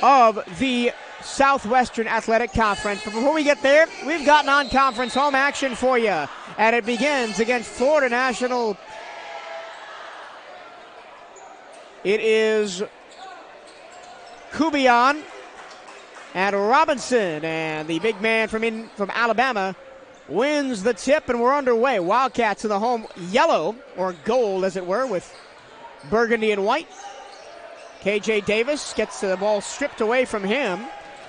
of the Southwestern Athletic Conference. But before we get there, we've got non-conference home action for you. And it begins against Florida National. It is Kubian and Robinson. And the big man from Alabama wins the tip, and we're underway. Wildcats in the home yellow, or gold as it were, with burgundy and white. KJ Davis gets the ball stripped away from him.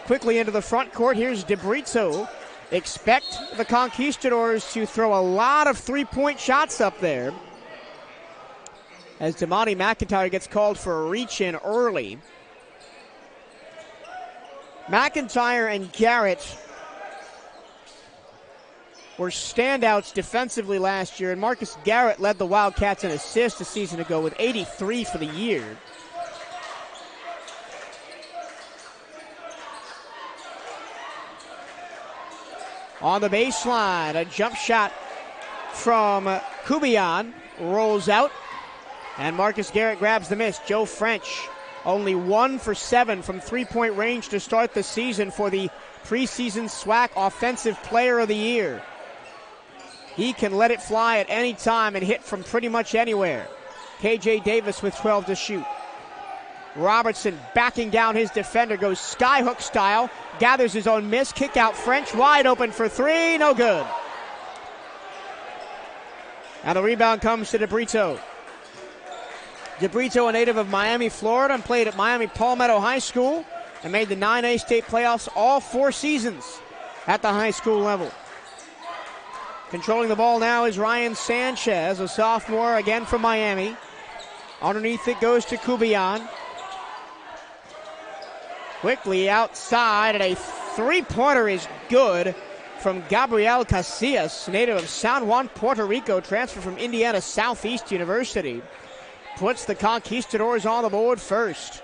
Quickly into the front court. Here's DeBrito. Expect the Conquistadors to throw a lot of three-point shots up there, as Damani McIntyre gets called for a reach-in early. McIntyre and Garrett were standouts defensively last year, and Marcus Garrett led the Wildcats in assists a season ago with 83 for the year. On the baseline, a jump shot from Kubian rolls out, and Marcus Garrett grabs the miss. Joe French, only 1 for 7 from three-point range to start the season for the preseason SWAC Offensive Player of the Year. He can let it fly at any time and hit from pretty much anywhere. KJ Davis with 12 to shoot. Robertson backing down his defender, goes skyhook style, gathers his own miss, kick out French, wide open for three, no good. And the rebound comes to DeBrito. DeBrito, a native of Miami, Florida, and played at Miami Palmetto High School and made the 9A state playoffs all 4 seasons at the high school level. Controlling the ball now is Ryan Sanchez, a sophomore, again from Miami. Underneath it goes to Kubian. Quickly outside, and a three-pointer is good from Gabriel Casillas, native of San Juan, Puerto Rico, transfer from Indiana Southeast University. Puts the Conquistadors on the board first.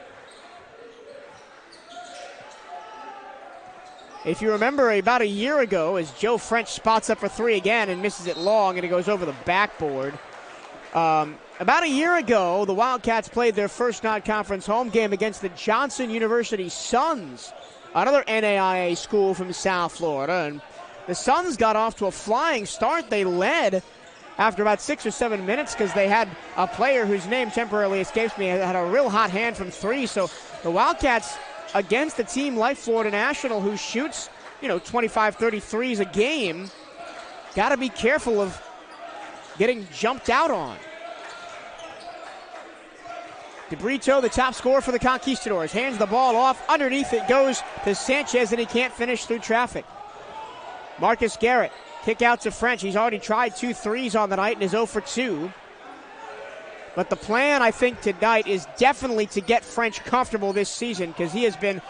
If you remember, about a year ago, as Joe French spots up for three again and misses it long, and it goes over the backboard. About a year ago, the Wildcats played their first non-conference home game against the Johnson University Suns, another NAIA school from South Florida. And the Suns got off to a flying start. They led after about 6 or 7 minutes because they had a player whose name temporarily escapes me, had a real hot hand from three. So the Wildcats, against a team like Florida National who shoots, 25, 30 threes a game, got to be careful of getting jumped out on. DeBrito, the top scorer for the Conquistadors, hands the ball off. Underneath it goes to Sanchez, and he can't finish through traffic. Marcus Garrett, kick out to French. He's already tried 2 threes on the night and is 0 for 2. But the plan, I think, tonight is definitely to get French comfortable this season, because he has been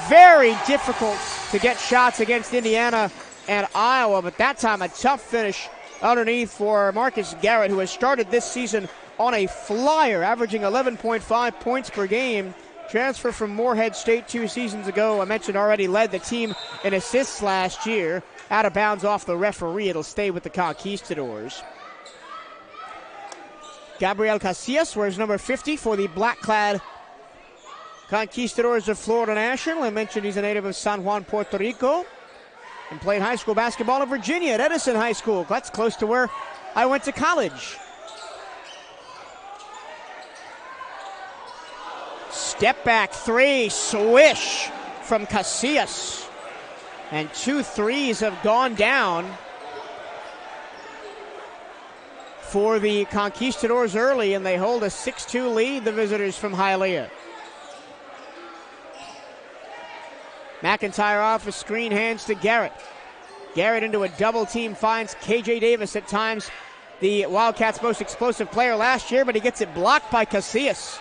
very difficult to get shots against Indiana and Iowa. But that time, a tough finish underneath for Marcus Garrett, who has started this season on a flyer, averaging 11.5 points per game. Transfer from Morehead State 2 seasons ago. I mentioned already led the team in assists last year. Out of bounds off the referee. It'll stay with the Conquistadors. Gabriel Casillas wears number 50 for the black-clad Conquistadors of Florida National. I mentioned he's a native of San Juan, Puerto Rico, and played high school basketball in Virginia at Edison High School. That's close to where I went to college. Step back three, swish from Casillas. And 2 threes have gone down for the Conquistadors early, and they hold a 6-2 lead, the visitors from Hialeah. McIntyre off a screen, hands to Garrett. Garrett into a double team, finds KJ Davis, at times the Wildcats' most explosive player last year, but he gets it blocked by Casillas.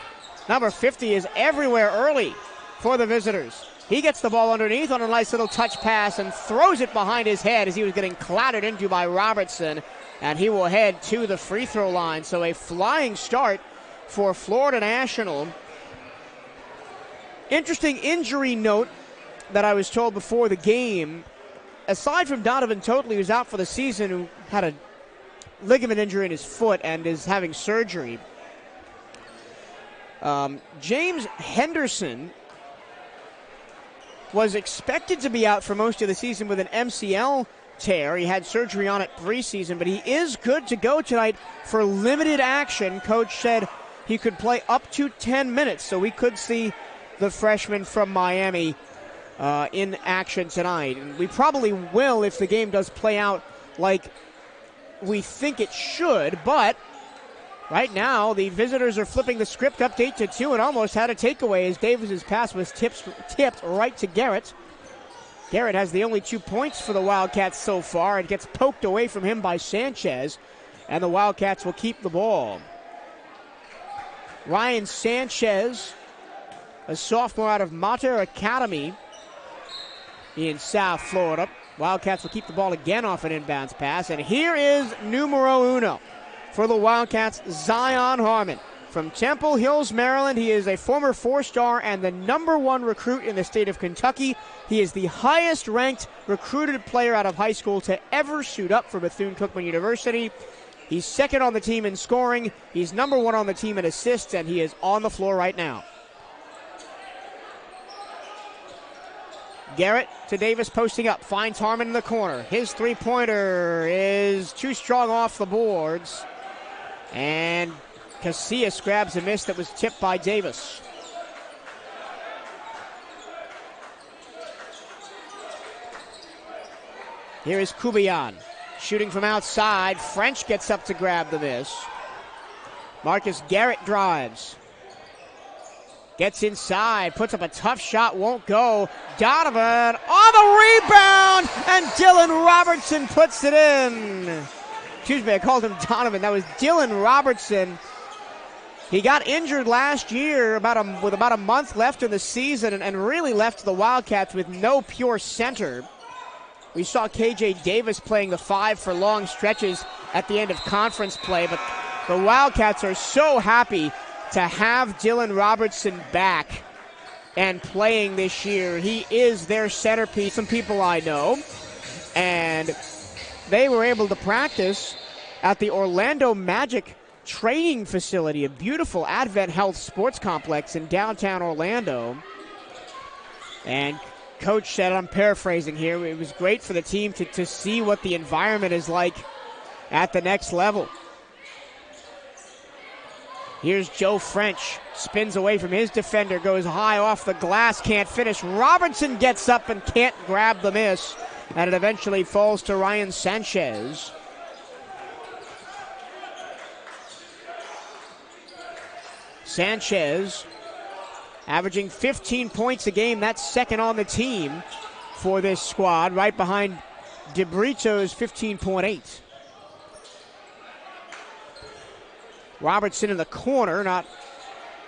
Number 50 is everywhere early for the visitors. He gets the ball underneath on a nice little touch pass and throws it behind his head as he was getting clattered into by Robertson, and he will head to the free throw line. So a flying start for Florida National. Interesting injury note that I was told before the game. Aside from Donovan Totley, who's out for the season, who had a ligament injury in his foot and is having surgery, James Henderson was expected to be out for most of the season with an MCL tear. He had surgery on it preseason, but he is good to go tonight for limited action. Coach said he could play up to 10 minutes, so we could see the freshman from Miami in action tonight. And we probably will if the game does play out like we think it should, but right now the visitors are flipping the script up to 8-2 and almost had a takeaway as Davis's pass was tipped right to Garrett. Garrett has the only 2 points for the Wildcats so far. It gets poked away from him by Sanchez, and the Wildcats will keep the ball. Ryan Sanchez, a sophomore out of Mater Academy in South Florida. Wildcats will keep the ball again off an inbounds pass, and here is numero uno for the Wildcats, Zion Harmon. From Temple Hills, Maryland, he is a former 4-star and the #1 recruit in the state of Kentucky. He is the highest-ranked recruited player out of high school to ever suit up for Bethune-Cookman University. He's second on the team in scoring. He's #1 on the team in assists, and he is on the floor right now. Garrett to Davis posting up, finds Harmon in the corner. His three-pointer is too strong off the boards, and Casillas grabs a miss that was tipped by Davis. Here is Kubian, shooting from outside. French gets up to grab the miss. Marcus Garrett drives. Gets inside, puts up a tough shot, won't go. Donovan on the rebound, and Dylan Robertson puts it in. Excuse me, I called him Donovan. That was Dylan Robertson. He got injured last year with about a month left in the season and really left the Wildcats with no pure center. We saw KJ Davis playing the 5 for long stretches at the end of conference play, but the Wildcats are so happy to have Dylan Robertson back and playing this year. He is their centerpiece. Some people I know, and they were able to practice at the Orlando Magic training facility, a beautiful Advent Health sports complex in downtown Orlando. And Coach said, I'm paraphrasing here, it was great for the team to see what the environment is like at the next level. Here's Joe French, spins away from his defender, goes high off the glass, can't finish. Robertson gets up and can't grab the miss, and it eventually falls to Ryan Sanchez. Sanchez averaging 15 points a game. That's second on the team for this squad, right behind DeBrito's 15.8. Robertson in the corner, not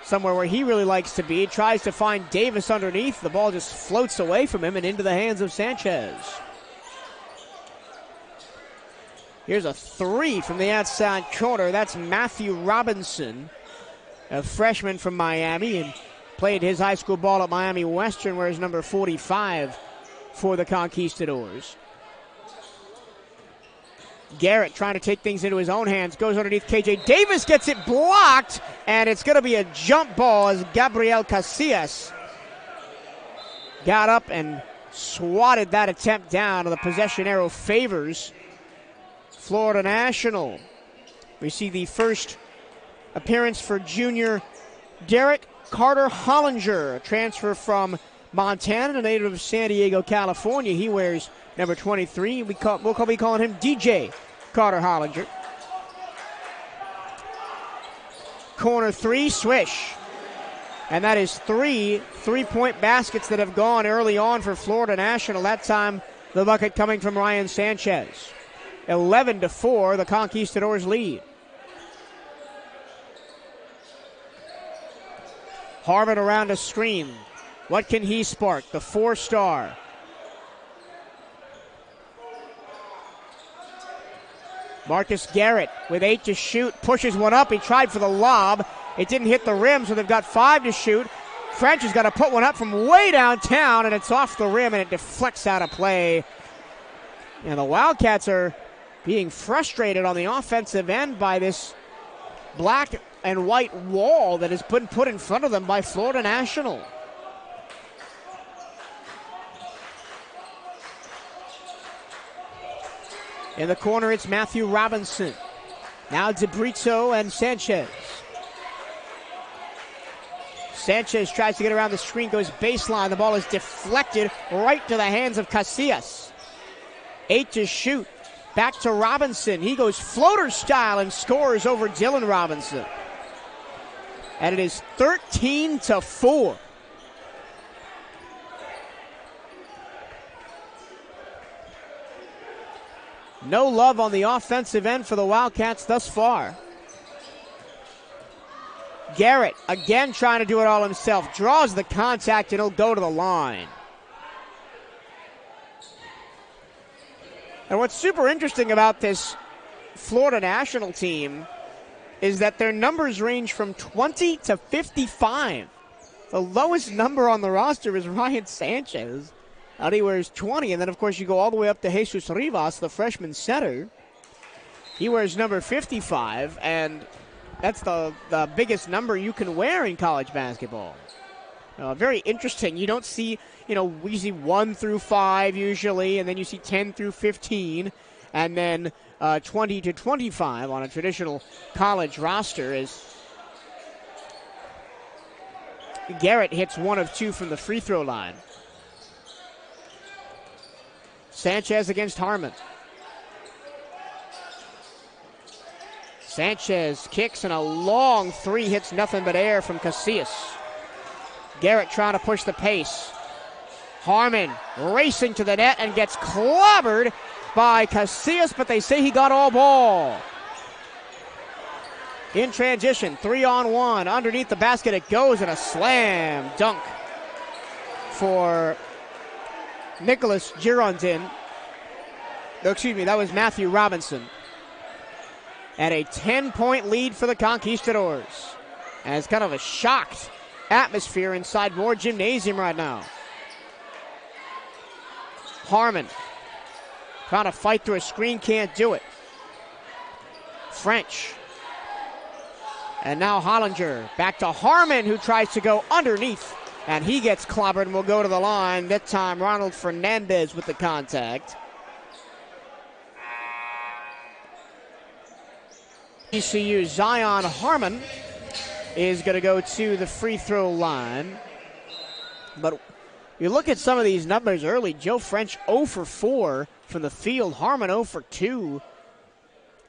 somewhere where he really likes to be. Tries to find Davis underneath. The ball just floats away from him and into the hands of Sanchez. Here's a 3 from the outside corner. That's Matthew Robinson, a freshman from Miami, and played his high school ball at Miami Western, where he's number 45 for the Conquistadors. Garrett trying to take things into his own hands, goes underneath KJ. Davis gets it blocked, and it's going to be a jump ball as Gabriel Casillas got up and swatted that attempt down, and the possession arrow favors Florida National. We see the first appearance for junior Derek Carter Hollinger, a transfer from Montana, a native of San Diego, California. He wears number 23. We'll be calling him DJ Carter Hollinger. Corner 3, swish. And that is 3 3-point baskets that have gone early on for Florida National. That time, the bucket coming from Ryan Sanchez. 11-4, the Conquistadors lead. Harmon around a screen. What can he spark? The 4-star. Marcus Garrett with 8 to shoot. Pushes one up. He tried for the lob. It didn't hit the rim, so they've got 5 to shoot. French has got to put one up from way downtown, and it's off the rim, and it deflects out of play. And the Wildcats are being frustrated on the offensive end by this black and white wall that has been put in front of them by Florida National. In the corner, it's Matthew Robinson. Now DeBrito and Sanchez. Sanchez tries to get around the screen, goes baseline. The ball is deflected right to the hands of Casillas. 8 to shoot. Back to Robinson. He goes floater style and scores over Dylan Robinson. And it is 13-4. No love on the offensive end for the Wildcats thus far. Garrett again trying to do it all himself. Draws the contact and he'll go to the line. And what's super interesting about this Florida National team is that their numbers range from 20 to 55. The lowest number on the roster is Ryan Sanchez. Out he wears 20, and then of course you go all the way up to Jesus Rivas, the freshman setter. He wears number 55, and that's the biggest number you can wear in college basketball. Very interesting. You don't see, we see 1 through 5 usually, and then you see 10 through 15, and then 20 to 25 on a traditional college roster. As Garrett hits 1 of 2 from the free throw line. Sanchez against Harmon. Sanchez kicks, and a long 3 hits nothing but air from Casillas. Garrett trying to push the pace. Harmon racing to the net and gets clobbered by Casillas, but they say he got all ball. In transition, 3-on-1. Underneath the basket it goes, and a slam dunk for Nicholas Girondin. That was Matthew Robinson. And a 10-point lead for the Conquistadors. And it's kind of a shocked atmosphere inside Moore Gymnasium right now. Harmon trying to fight through a screen, can't do it. French. And now Hollinger. Back to Harmon, who tries to go underneath. And he gets clobbered and will go to the line. That time, Ronald Fernandez with the contact. ECU Zion Harmon is going to go to the free throw line. But you look at some of these numbers early. Joe French 0 for 4 from the field. Harmon 0 for 2.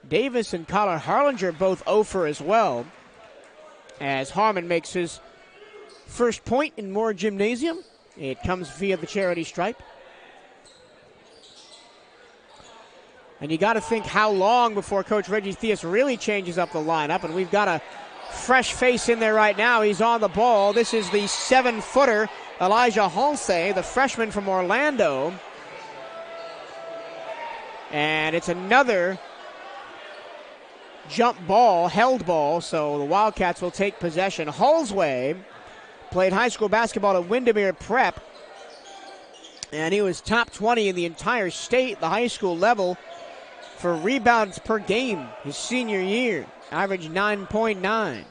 Davis and Collar Harlinger both 0 for as well. As Harmon makes his first point in Moore Gymnasium. It comes via the charity stripe. And you got to think how long before Coach Reggie Theus really changes up the lineup. And we've got a fresh face in there right now. He's on the ball. This is the 7-footer, Elijah Halsey, the freshman from Orlando. And it's another jump ball, held ball, so the Wildcats will take possession. Halsey played high school basketball at Windermere Prep, and he was top 20 in the entire state, the high school level, for rebounds per game his senior year, average 9.9.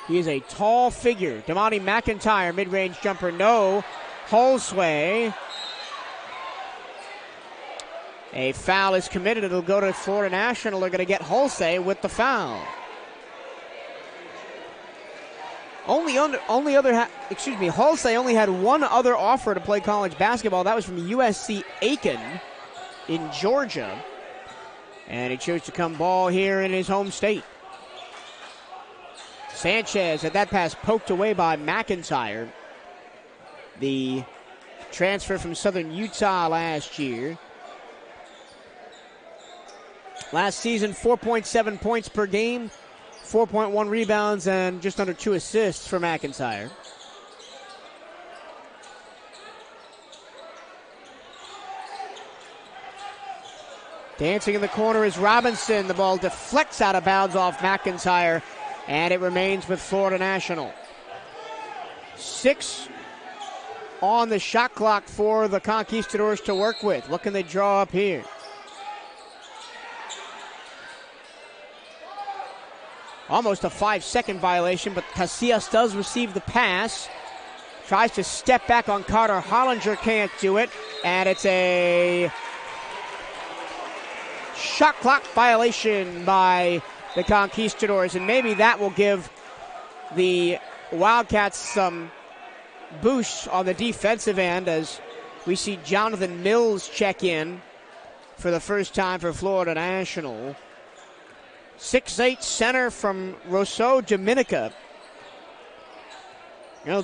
He is a tall figure. Damani McIntyre, mid-range jumper, no. Halsey. A foul is committed. It'll go to Florida National. They're going to get Halsey with the foul. Halsey only had one other offer to play college basketball. That was from USC Aiken in Georgia. And he chose to come ball here in his home state. Sanchez had that pass poked away by McIntyre, the transfer from Southern Utah last year. Last season, 4.7 points per game, 4.1 rebounds, and just under 2 assists for McIntyre. Dancing in the corner is Robinson. The ball deflects out of bounds off McIntyre, and it remains with Florida National. 6 on the shot clock for the Conquistadors to work with. What can they draw up here? Almost a 5-second violation, but Casillas does receive the pass. Tries to step back on Carter Hollinger, can't do it. And it's a shot clock violation by the Conquistadors, and maybe that will give the Wildcats some boost on the defensive end as we see Jonathan Mills check in for the first time for Florida National. 6'8" center from Roseau, Dominica.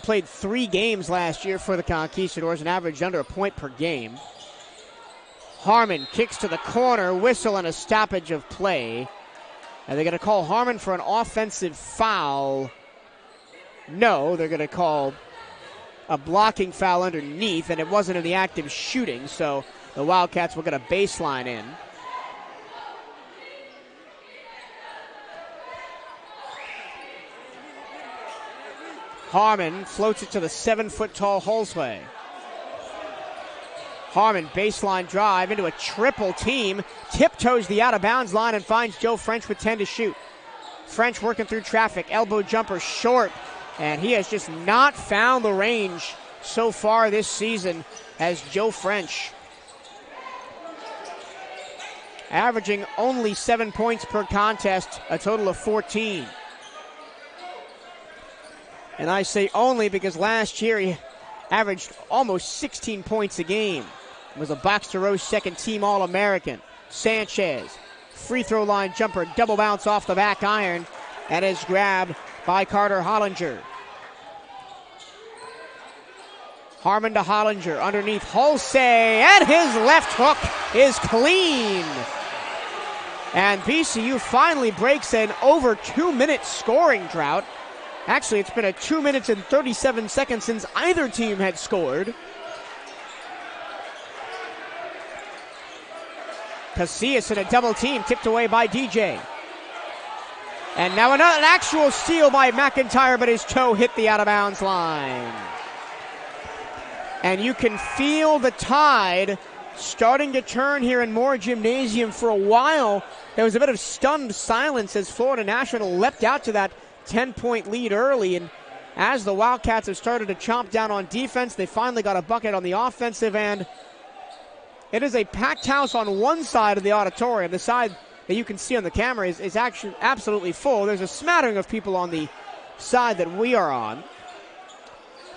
Played 3 games last year for the Conquistadors and averaged under a point per game. Harmon kicks to the corner, whistle and a stoppage of play. Are they going to call Harmon for an offensive foul? No, they're going to call a blocking foul underneath, and it wasn't in the act of shooting, so the Wildcats will get a baseline in. Harmon floats it to the 7-foot-tall Holsway. Harmon, baseline drive into a triple team, tiptoes the out-of-bounds line and finds Joe French with 10 to shoot. French working through traffic, elbow jumper short, and he has just not found the range so far this season as Joe French. Averaging only 7 points per contest, a total of 14. And I say only because last year he averaged almost 16 points a game. Was a box-to-row second-team All-American. Sanchez, free throw line jumper, double bounce off the back iron, and is grabbed by Carter Hollinger. Harmon to Hollinger, underneath Hulsey, and his left hook is clean. And BCU finally breaks an over 2-minute scoring drought. Actually, it's been a 2 minutes and 37 seconds since either team had scored. Casillas in a double team, tipped away by DJ. And now an actual steal by McIntyre, but his toe hit the out-of-bounds line. And you can feel the tide starting to turn here in Moore Gymnasium. For a while, there was a bit of stunned silence as Florida National leapt out to that 10-point lead early. And as the Wildcats have started to chomp down on defense, they finally got a bucket on the offensive end. It is a packed house on one side of the auditorium. The side that you can see on the camera is actually absolutely full. There's a smattering of people on the side that we are on.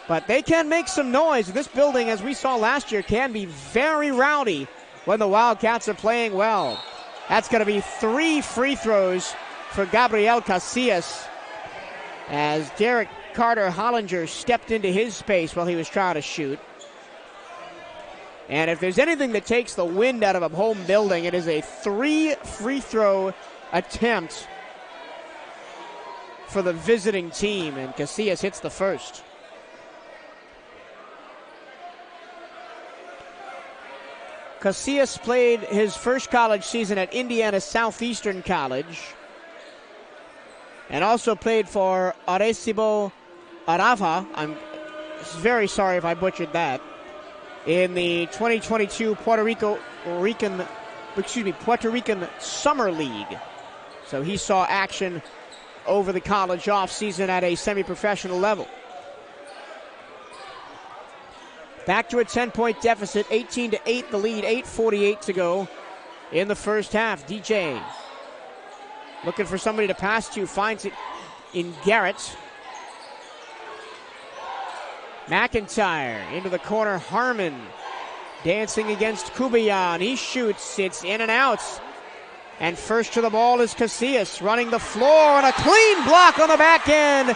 But they can make some noise. This building, as we saw last year, can be very rowdy when the Wildcats are playing well. That's going to be 3 free throws for Gabriel Casillas as Derek Carter Hollinger stepped into his space while he was trying to shoot. And if there's anything that takes the wind out of a home building, it is a 3 free throw attempt for the visiting team, and Casillas hits the first. Casillas played his first college season at Indiana Southeastern College and also played for Arecibo Arava. I'm very sorry if I butchered that. In the 2022 Puerto Rican Summer League. So he saw action over the college offseason at a semi-professional level. Back to a 10-point deficit, 18-8 the lead, 8:48 to go in the first half. DJ looking for somebody to pass to, finds it in Garrett. McIntyre into the corner. Harmon dancing against Kubayan. He shoots. It's in and out. And first to the ball is Casillas running the floor, and a clean block on the back end.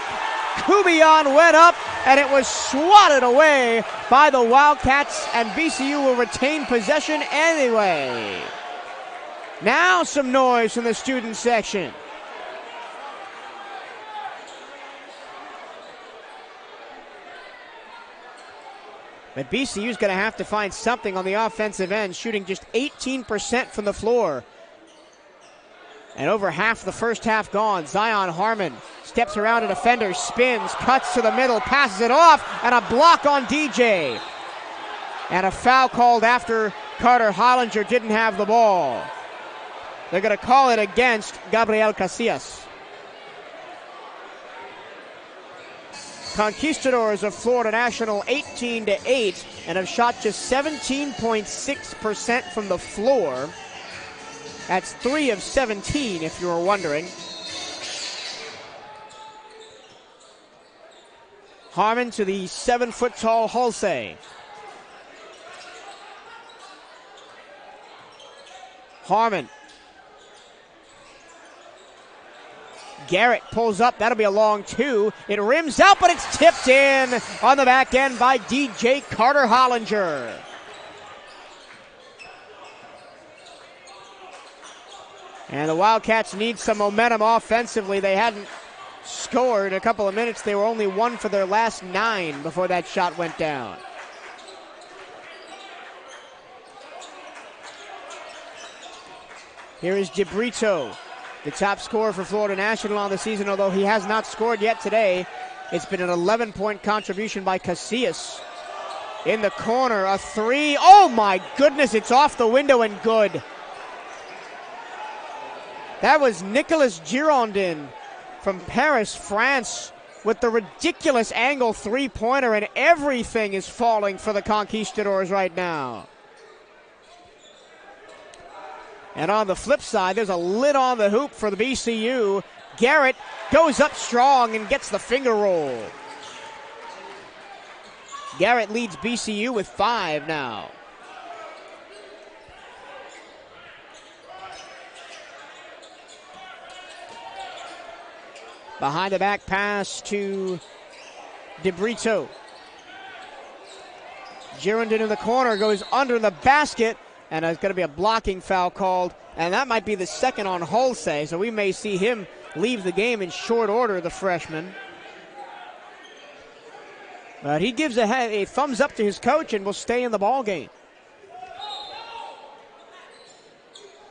Kubayan went up, and it was swatted away by the Wildcats, and BCU will retain possession anyway. Now some noise from the student section. But BCU's going to have to find something on the offensive end, shooting just 18% from the floor. And over half the first half gone. Zion Harmon steps around a defender, spins, cuts to the middle, passes it off, and a block on DJ. And a foul called after Carter Hollinger didn't have the ball. They're going to call it against Gabriel Casillas. Conquistadors of Florida National 18-8 and have shot just 17.6% from the floor. That's 3 of 17, if you were wondering. Harmon to the 7-foot-tall Hulsey. Harmon. Garrett pulls up. That'll be a long 2. It rims out, but it's tipped in on the back end by DJ Carter Hollinger. And the Wildcats need some momentum offensively. They hadn't scored in a couple of minutes. They were only 1 for their last 9 before that shot went down. Here is DeBrito, the top scorer for Florida National on the season, although he has not scored yet today. It's been an 11-point contribution by Casillas. In the corner, a 3. Oh my goodness, it's off the window and good. That was Nicolas Girondin from Paris, France, with the ridiculous angle 3-pointer, and everything is falling for the Conquistadors right now. And on the flip side, there's a lid on the hoop for the BCU. Garrett goes up strong and gets the finger roll. Garrett leads BCU with 5 now. Behind the back pass to DeBrito. Girondin in the corner goes under the basket, and there's going to be a blocking foul called, and that might be the second on Hulsey, so we may see him leave the game in short order, the freshman. But he gives a thumbs up to his coach and will stay in the ball game.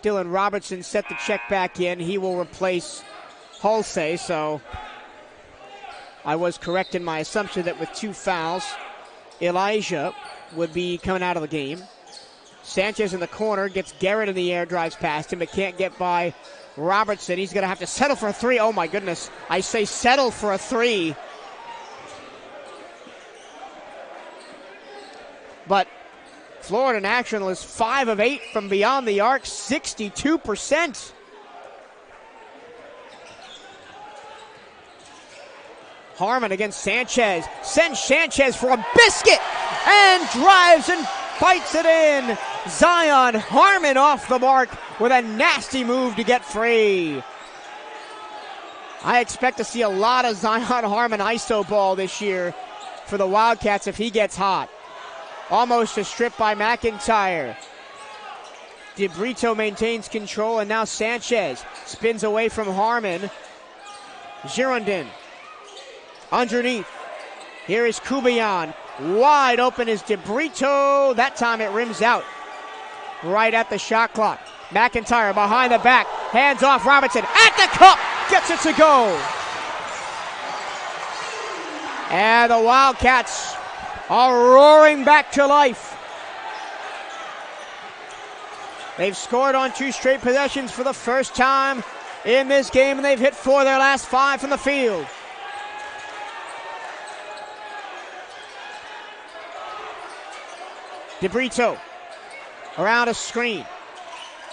Dylan Robertson set the check back in. He will replace Hulsey, so I was correct in my assumption that with 2 fouls, Elijah would be coming out of the game. Sanchez in the corner, gets Garrett in the air, drives past him, but can't get by Robertson. He's going to have to settle for a 3. Oh my goodness, I say settle for a 3. But Florida National is 5 of 8 from beyond the arc, 62%. Harmon against Sanchez. Sends Sanchez for a biscuit and drives and fights it in. Zion Harmon off the mark with a nasty move to get free. I expect to see a lot of Zion Harmon ISO ball this year for the Wildcats if he gets hot. Almost a strip by McIntyre. DeBrito maintains control, and now Sanchez spins away from Harmon. Girondin underneath. Here is Kubian. Wide open is DeBrito. That time it rims out. Right at the shot clock. McIntyre behind the back. Hands off Robinson. At the cup. Gets it to go. And the Wildcats are roaring back to life. They've scored on 2 straight possessions for the first time in this game, and they've hit 4 of their last 5 from the field. DeBrito around a screen,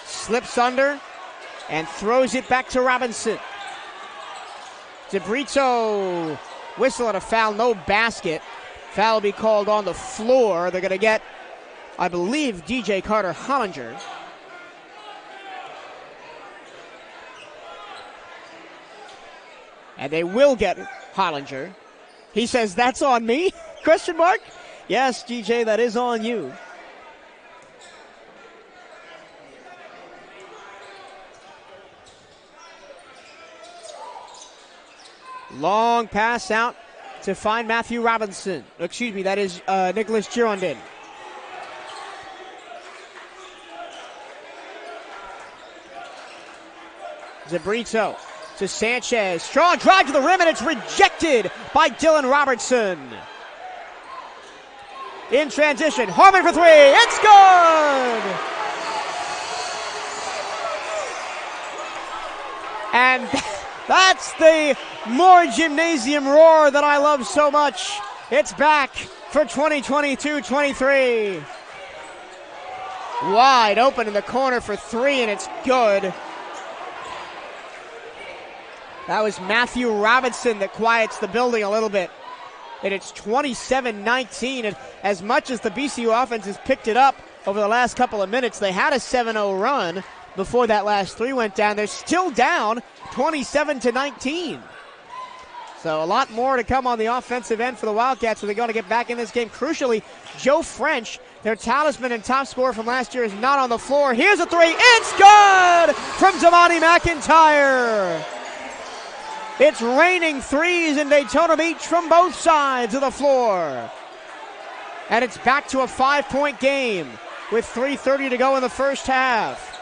slips under and throws it back to Robinson. DeBrito whistle and a foul, no basket. Foul will be called on the floor. They're going to get, I believe, DJ Carter Hollinger. And they will get Hollinger. He says, "That's on me?" Question mark. Yes, DJ, that is on you. Long pass out to find Matthew Robinson. Excuse me, that is Nicolas Girondin. DeBrito to Sanchez. Strong drive to the rim, and it's rejected by Dylan Robertson. In transition, Harmon for 3. It's good! And that's the more gymnasium roar that I love so much. It's back for 2022-23. Wide open in the corner for three, and it's good. That was Matthew Robinson that quiets the building a little bit. And it's 27-19. And as much as the BCU offense has picked it up over the last couple of minutes, they had a 7-0 run before that last three went down. They're still down 27-19. So a lot more to come on the offensive end for the Wildcats, so they're going to get back in this game. Crucially, Joe French, their talisman and top scorer from last year, is not on the floor. Here's a three. It's good from Damani McIntyre. It's raining threes in Daytona Beach from both sides of the floor. And it's back to a 5-point game with 3:30 to go in the first half.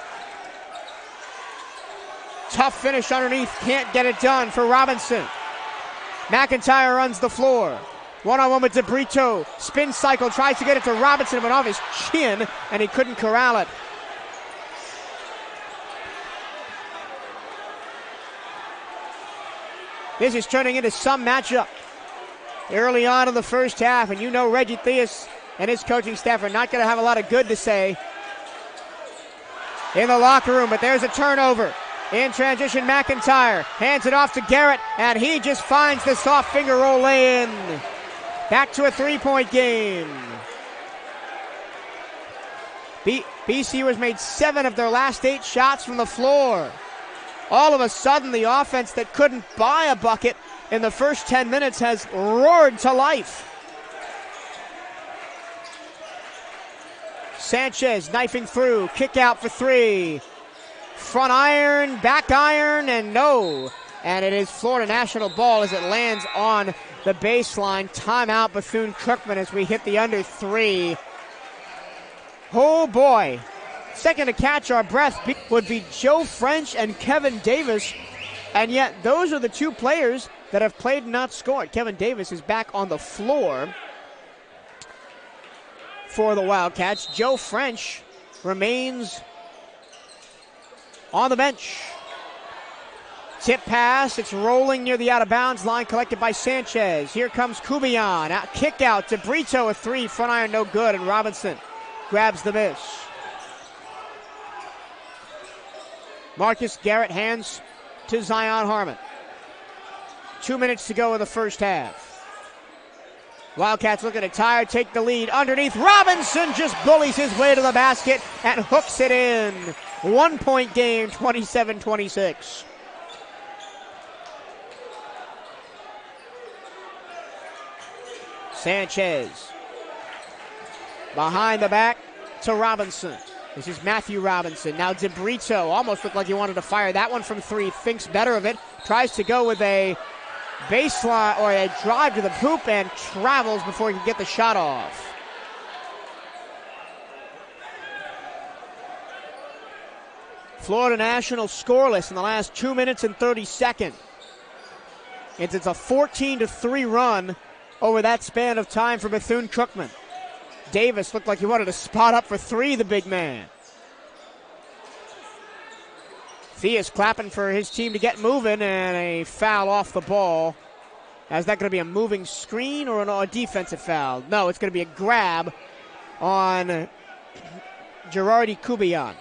Tough finish underneath. Can't get it done for Robinson. McIntyre runs the floor. One-on-one with DeBrito. Spin cycle. Tries to get it to Robinson, but off his chin, and he couldn't corral it. This is turning into some matchup early on in the first half, and you know Reggie Theus and his coaching staff are not going to have a lot of good to say in the locker room, but there's a turnover. In transition, McIntyre hands it off to Garrett, and he just finds the soft finger roll lay-in. Back to a 3-point game. BCU has made 7 of their last 8 shots from the floor. All of a sudden, the offense that couldn't buy a bucket in the first 10 minutes has roared to life. Sanchez knifing through, kick out for three. Front iron, back iron, and no. And it is Florida National ball as it lands on the baseline. Timeout, Bethune-Cookman, as we hit the under 3. Oh boy. Second to catch our breath would be Joe French and Kevin Davis. And yet those are the two players that have played and not scored. Kevin Davis is back on the floor for the Wildcats. Joe French remains on the bench. Tip pass. It's rolling near the out-of-bounds line, collected by Sanchez. Here comes Kubian. Kick out to Brito, a three. Front iron, no good. And Robinson grabs the miss. Marcus Garrett hands to Zion Harmon. 2 minutes to go in the first half. Wildcats looking to tire, take the lead. Underneath, Robinson just bullies his way to the basket and hooks it in. 1-point game, 27-26. Sanchez behind the back to Robinson. This is Matthew Robinson. Now DeBrito almost looked like he wanted to fire that one from three. Thinks better of it. Tries to go with a baseline or a drive to the hoop and travels before he can get the shot off. Florida National scoreless in the last 2 minutes and 30 seconds. It's a 14-3 run over that span of time for Bethune-Cookman. Davis looked like he wanted to spot up for three, the big man. Theus clapping for his team to get moving, and a foul off the ball. Is that going to be a moving screen or a defensive foul? No, it's going to be a grab on Gerardi Kubian.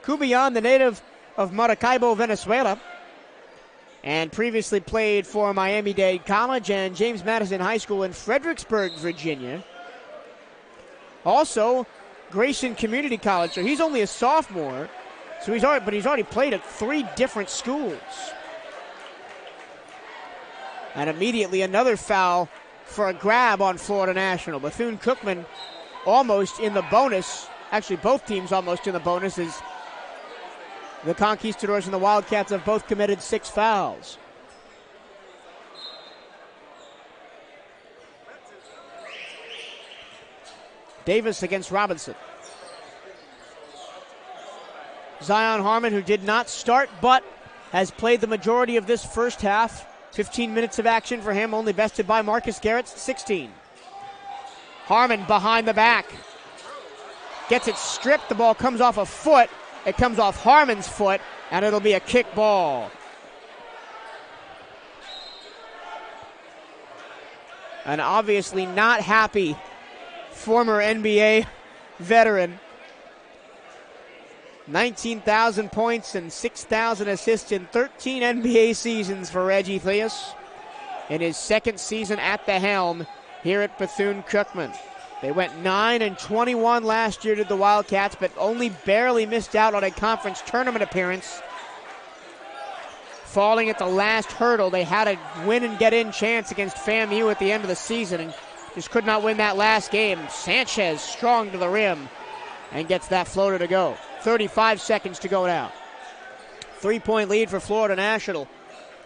Kubian, the native of Maracaibo, Venezuela, and previously played for Miami-Dade College and James Madison High School in Fredericksburg, Virginia. Also, Grayson Community College. So he's only a sophomore. So he's already played at 3 different schools. And immediately another foul for a grab on Florida National. Bethune-Cookman almost in the bonus. Actually, both teams almost in the bonus, as the Conquistadors and the Wildcats have both committed 6 fouls. Davis against Robinson. Zion Harmon, who did not start but has played the majority of this first half. 15 minutes of action for him, only bested by Marcus Garrett's 16. Harmon behind the back. Gets it stripped. The ball comes off a foot. It comes off Harmon's foot, and it'll be a kick ball. An obviously not happy former NBA veteran 19,000 points and 6,000 assists in 13 NBA seasons for Reggie Theus in his second season at the helm here at Bethune-Cookman. They went 9-21 last year to the Wildcats, but only barely missed out on a conference tournament appearance. Falling at the last hurdle, they had a win and get in chance against FAMU at the end of the season and just could not win that last game. Sanchez strong to the rim and gets that floater to go. 35 seconds to go now. 3-point lead for Florida National.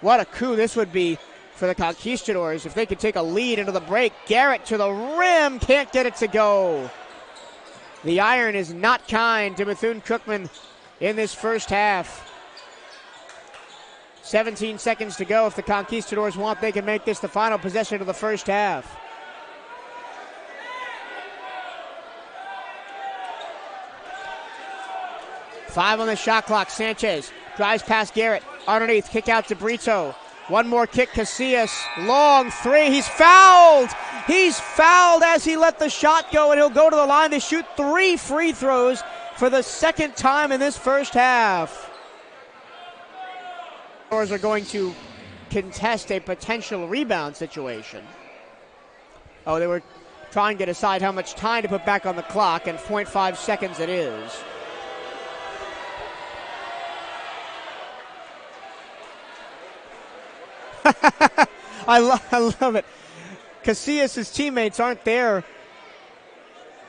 What a coup this would be for the Conquistadors if they could take a lead into the break. Garrett to the rim, can't get it to go. The iron is not kind to Bethune-Cookman in this first half. 17 seconds to go. If the Conquistadors want, they can make this the final possession of the first half. Five on the shot clock. Sanchez drives past Garrett. Underneath, kick out to Brito. One more kick, Casillas. Long three. He's fouled. He's fouled as he let the shot go, and he'll go to the line to shoot 3 free throws for the second time in this first half. Are going to contest a potential rebound situation. Oh, they were trying to decide how much time to put back on the clock, and 0.5 seconds it is. I love it. Casillas' teammates aren't there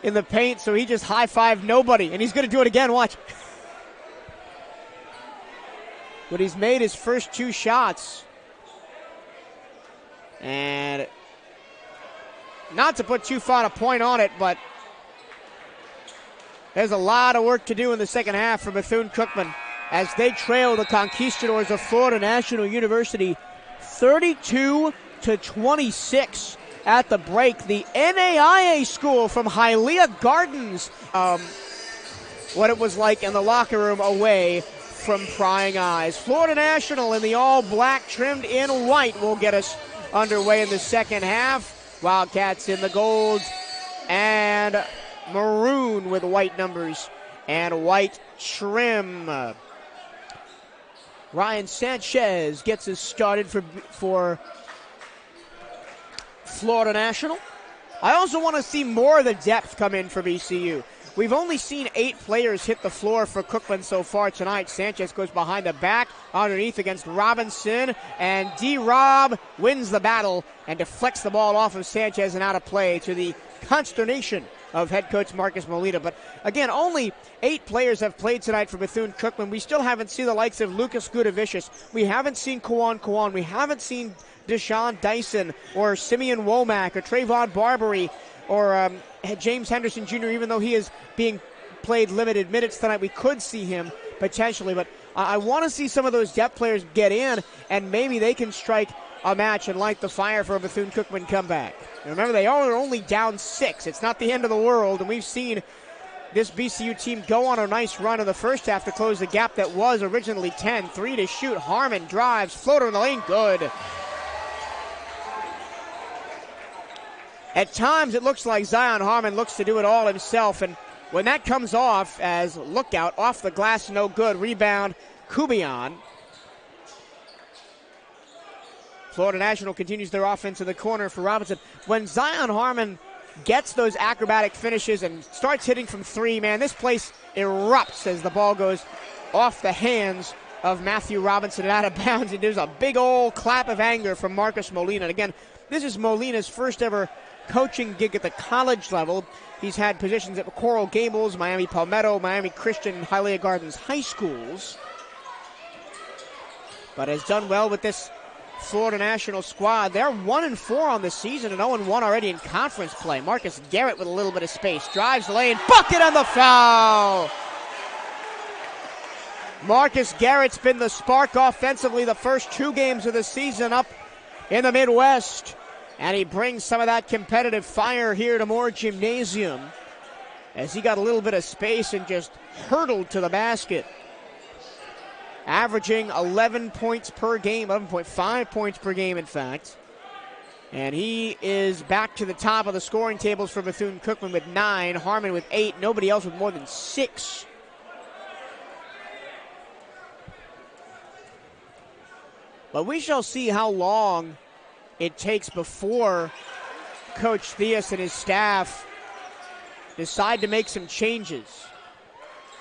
in the paint, so he just high-fived nobody, and he's going to do it again. Watch. But he's made his first 2 shots. And not to put too fine a point on it, but there's a lot of work to do in the second half for Bethune-Cookman as they trail the Conquistadors of Florida National University 32-26 at the break. The NAIA school from Hialeah Gardens. What it was like in the locker room away from prying eyes. Florida National in the all-black trimmed in white will get us underway in the second half. Wildcats in the gold and maroon with white numbers and white trim. Ryan Sanchez gets us started for Florida National. I also want to see more of the depth come in for BCU. We've only seen 8 players hit the floor for Cookman so far tonight. Sanchez goes behind the back, underneath against Robinson, and D-Rob wins the battle and deflects the ball off of Sanchez and out of play to the consternation of head coach Marcus Molina. But again, only 8 players have played tonight for Bethune-Cookman. We still haven't seen the likes of Lucas Gudavicius. We haven't seen Kawan. We haven't seen Deshaun Dyson or Simeon Womack or Trayvon Barbary or James Henderson Jr., even though he is being played limited minutes tonight. We could see him potentially, but I want to see some of those depth players get in, and maybe they can strike a match and light the fire for a Bethune-Cookman comeback. And remember, they are only down 6. It's not the end of the world, and we've seen this BCU team go on a nice run in the first half to close the gap that was originally 10. 3 to shoot. Harmon drives. Floater in the lane. Good. At times, it looks like Zion Harmon looks to do it all himself, and when that comes off as lookout, off the glass, no good. Rebound, Kubion. Florida National continues their offense in the corner for Robinson. When Zion Harmon gets those acrobatic finishes and starts hitting from 3, man, this place erupts as the ball goes off the hands of Matthew Robinson and out of bounds. And there's a big old clap of anger from Marcus Molina. And again, this is Molina's first ever coaching gig at the college level. He's had positions at Coral Gables, Miami Palmetto, Miami Christian, and Hialeah Gardens high schools. But has done well with this Florida National squad. They're 1-4 on the season and 0-1 already in conference play. Marcus Garrett with a little bit of space. Drives the lane. Bucket on the foul! Marcus Garrett's been the spark offensively the first 2 games of the season up in the Midwest. And he brings some of that competitive fire here to Moore Gymnasium as he got a little bit of space and just hurtled to the basket. Averaging 11 points per game, 11.5 points per game, in fact. And he is back to the top of the scoring tables for Bethune-Cookman with 9, Harmon with 8, nobody else with more than 6. But we shall see how long it takes before Coach Theus and his staff decide to make some changes.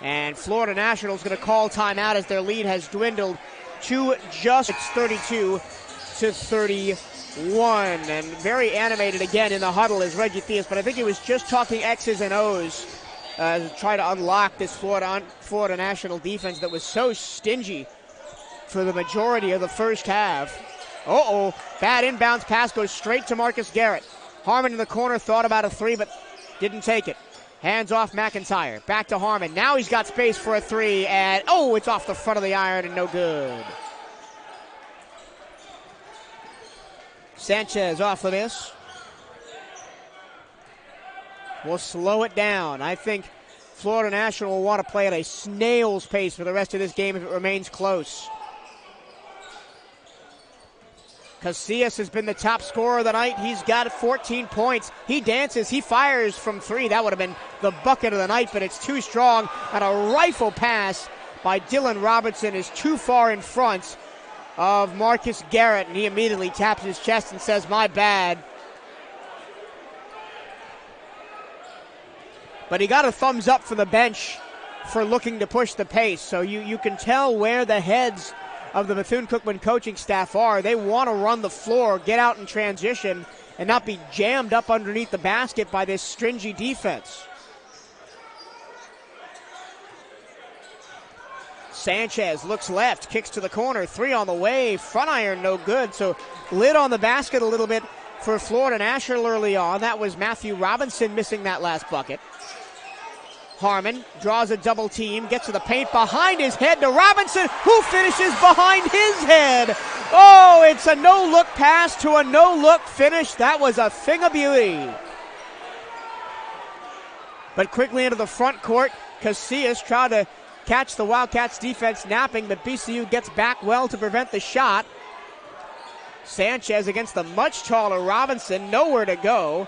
And Florida National is going to call timeout as their lead has dwindled to just 32-31. And very animated again in the huddle is Reggie Theus, but I think he was just talking X's and O's to try to unlock this Florida National defense that was so stingy for the majority of the first half. Bad inbounds pass goes straight to Marcus Garrett. Harmon in the corner thought about a three, but didn't take it. Hands off McIntyre. Back to Harmon. Now he's got space for a three, and it's off the front of the iron and no good. Sanchez off the miss. We'll slow it down. I think Florida National will want to play at a snail's pace for the rest of this game if it remains close. Casillas has been the top scorer of the night. He's got 14 points. He dances. He fires from three. That would have been the bucket of the night, but it's too strong. And a rifle pass by Dylan Robertson is too far in front of Marcus Garrett, and he immediately taps his chest and says, "My bad." But he got a thumbs up from the bench for looking to push the pace. So you can tell where the heads of the Bethune-Cookman coaching staff are. They want to run the floor, get out in transition, and not be jammed up underneath the basket by this stringy defense. Sanchez looks left, kicks to the corner, three on the way, front iron no good. So lid on the basket a little bit for Florida National early on. That was Matthew Robinson missing that last bucket. Harmon draws a double team, gets to the paint behind his head to Robinson, who finishes behind his head. It's a no-look pass to a no-look finish. That was a thing of beauty. But quickly into the front court, Casillas tried to catch the Wildcats defense napping, but BCU gets back well to prevent the shot. Sanchez against the much taller Robinson, nowhere to go.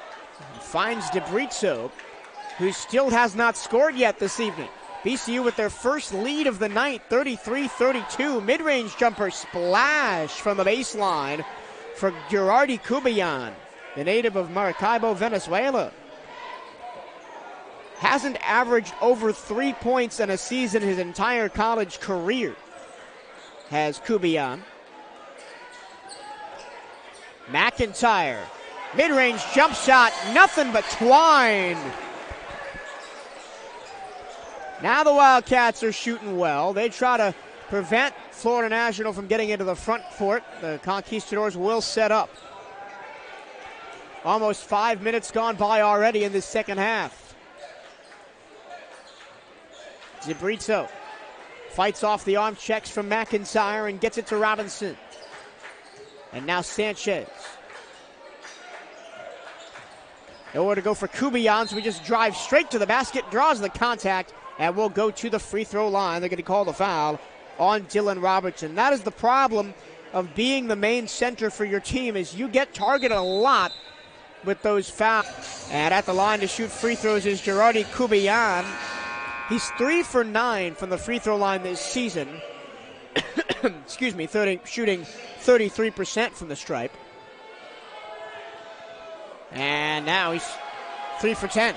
Finds DeBrizzo, who still has not scored yet this evening. BCU with their first lead of the night, 33-32. Mid-range jumper splash from the baseline for Gerardi Cubillan, the native of Maracaibo, Venezuela. Hasn't averaged over 3 points in a season his entire college career, has Cubillan. McIntyre, mid-range jump shot, nothing but twine. Now the Wildcats are shooting well. They try to prevent Florida National from getting into the front court. The Conquistadors will set up. Almost 5 minutes gone by already in this second half. DeBrizzo fights off the arm checks from McIntyre and gets it to Robinson. And now Sanchez. Nowhere to go for Cubillan, so we just drive straight to the basket, draws the contact, and will go to the free throw line. They're going to call the foul on Dylan Robertson. That is the problem of being the main center for your team, is you get targeted a lot with those fouls. And at the line to shoot free throws is Gerardi Cubillan. He's 3 for 9 from the free throw line this season. Excuse me, shooting 33% from the stripe. And now he's 3 for 10.